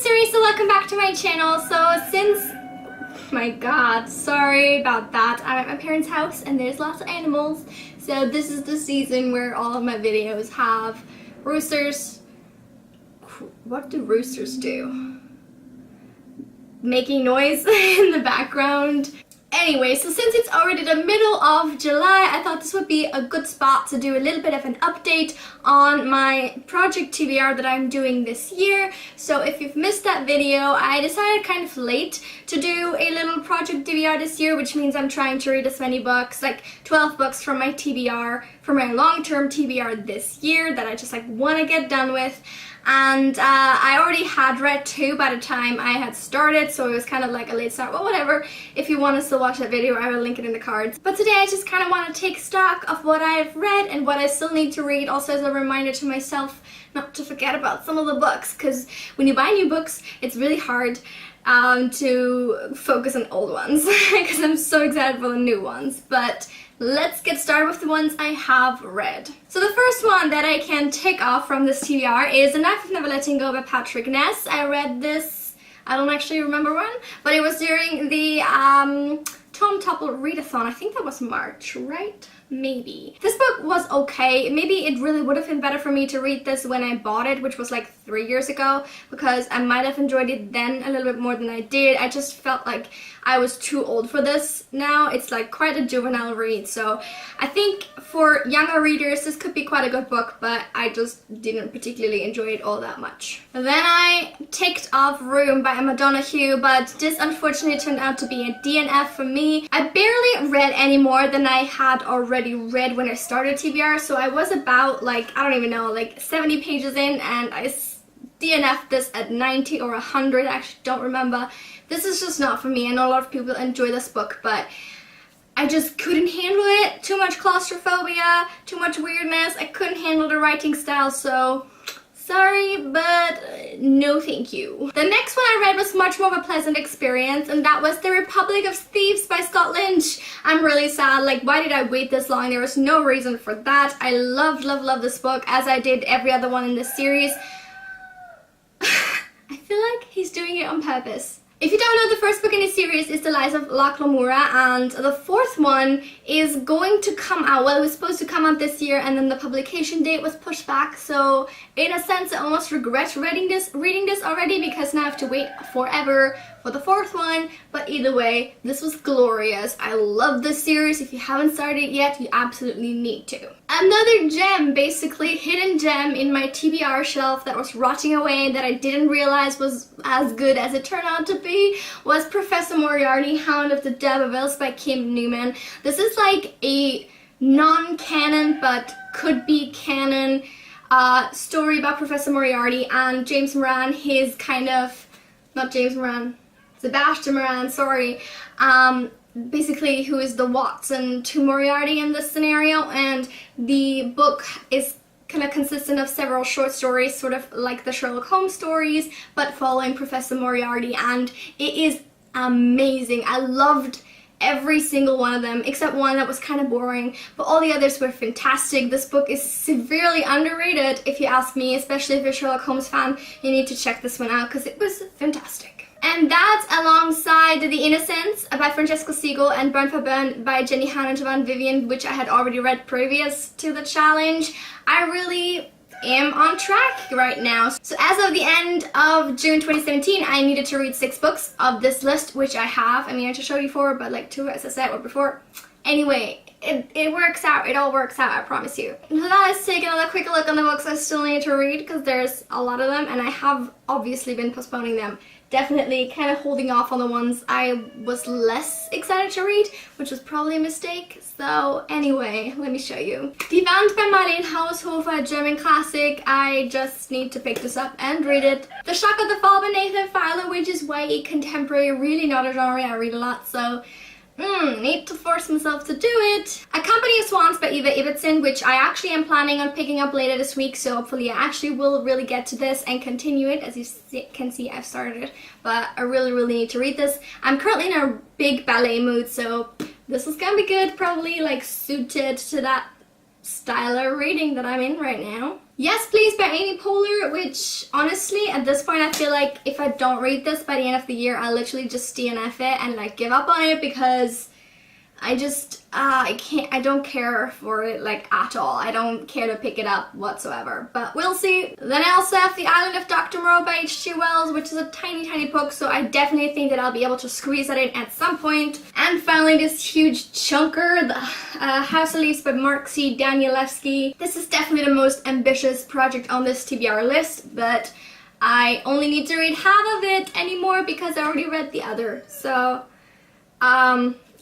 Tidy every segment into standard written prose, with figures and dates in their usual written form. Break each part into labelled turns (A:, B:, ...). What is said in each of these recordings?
A: series, so welcome back to my channel. So since, my god, sorry about that, I'm at my parents' house and there's lots of animals, so this is the season where all of my videos have roosters. What do roosters do? Making noise in the background. Anyway, so since it's already the middle of July, I thought this would be a good spot to do a little bit of an update on my project TBR that I'm doing this year. So if you've missed that video, I decided kind of late to do a little project TBR this year, which means I'm trying to read as many books, like 12 books from my TBR, for my long-term TBR this year that I just like want to get done with. And I already had read 2 by the time I had started, so it was kind of like a late start. Well, whatever. If you want to still watch that video, I will link it in the cards. But today I just kind of want to take stock of what I've read and what I still need to read, also as a reminder to myself not to forget about some of the books, because when you buy new books, it's really hard to focus on old ones, because I'm so excited for the new ones. But let's get started with the ones I have read. So the first one that I can tick off from this TBR is The Knife of Never Letting Go by Patrick Ness. I read this, I don't actually remember when, but it was during the Tom Topple readathon. I think that was March, right? Maybe. This book was okay. Maybe it really would have been better for me to read this when I bought it, which was like 3 years ago, because I might have enjoyed it then a little bit more than I did. I just felt like I was too old for this now. It's like quite a juvenile read, so I think for younger readers this could be quite a good book, but I just didn't particularly enjoy it all that much. And then I ticked off Room by Emma Donoghue, but this unfortunately turned out to be a DNF for me. I barely read any more than I had already read when I started TBR, so I was about like, I don't even know, like 70 pages in, and I DNF'd this at 90 or 100, I actually don't remember. This is just not for me. I know a lot of people enjoy this book, but I just couldn't handle it. Too much claustrophobia, too much weirdness. I couldn't handle the writing style, so sorry, but no thank you. The next one I read was much more of a pleasant experience, and that was The Republic of Thieves by Scott Lynch. I'm really sad, like why did I wait this long? There was no reason for that. I loved this book, as I did every other one in this series. I feel like he's doing it on purpose. If you don't know, the first book in the series is The Lies of Locke Lamora, and the fourth one is going to come out. Well, it was supposed to come out this year, and then the publication date was pushed back, so in a sense I almost regret reading this already, because now I have to wait forever for the fourth one. But either way, this was glorious. I love this series. If you haven't started it yet, you absolutely need to. Another gem, basically hidden gem in my TBR shelf that was rotting away, that I didn't realize was as good as it turned out to be, was Professor Moriarty, Hound of the D'Urbervilles by Kim Newman. This is like a non-canon but could be canon story about Professor Moriarty and James Moran, his kind of, not James Moran, Sebastian Moran, sorry, basically who is the Watson to Moriarty in this scenario. And the book is kind of consistent of several short stories, sort of like the Sherlock Holmes stories, but following Professor Moriarty, and it is amazing. I loved every single one of them, except one that was kind of boring, but all the others were fantastic. This book is severely underrated, if you ask me, especially if you're a Sherlock Holmes fan. You need to check this one out, because it was fantastic. And that's alongside The Innocents by Francesca Siegel and Burn for Burn by Jenny Han and Joanne Vivian, which I had already read previous to the challenge. I really am on track right now. So as of the end of June 2017, I needed to read 6 books of this list, which I have. I mean, I just showed you 4, but like 2, as I said, or before. Anyway, it works out. It all works out, I promise you. Now let's take another quick look on the books I still need to read, because there's a lot of them, and I have obviously been postponing them. Definitely kind of holding off on the ones I was less excited to read, which was probably a mistake. So anyway, let me show you. Die Wand by Marlene Haushofer, German classic. I just need to pick this up and read it. The Shock of the Fall by Nathan Filer, which is YA contemporary, really not a genre I read a lot, so need to force myself to do it. A Company of Swans by Eva Ibbotson, which I actually am planning on picking up later this week, so hopefully I actually will really get to this and continue it. As you can see, I've started it, but I really need to read this. I'm currently in a big ballet mood, so this is gonna be good, probably like suited to that style of reading that I'm in right now. Yes Please by Amy Poehler, which honestly at this point I feel like if I don't read this by the end of the year, I'll literally just DNF it and like give up on it, because I just, I don't care for it like at all. I don't care to pick it up whatsoever, but we'll see. Then I also have The Island of Dr. Moreau by H.G. Wells, which is a tiny book, so I definitely think that I'll be able to squeeze that in at some point. And finally this huge chunker, The House of Leaves by Mark C. Danielewski. This is definitely the most ambitious project on this TBR list, but I only need to read half of it anymore because I already read the other, so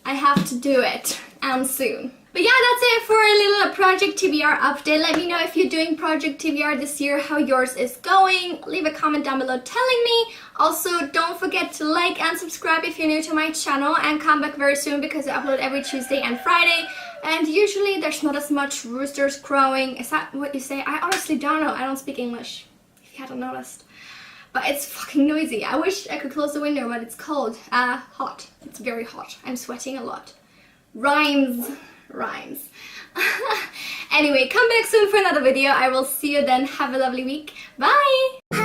A: I have to do it, and soon. But yeah, that's it for a little Project TBR update. Let me know if you're doing Project TBR this year, how yours is going. Leave a comment down below telling me. Also, don't forget to like and subscribe if you're new to my channel, and come back very soon because I upload every Tuesday and Friday. And usually there's not as much roosters crowing. Is that what you say? I honestly don't know. I don't speak English, if you hadn't noticed. But it's fucking noisy. I wish I could close the window, but it's cold. Hot. It's very hot. I'm sweating a lot. Rhymes. Anyway, come back soon for another video. I will see you then. Have a lovely week. Bye!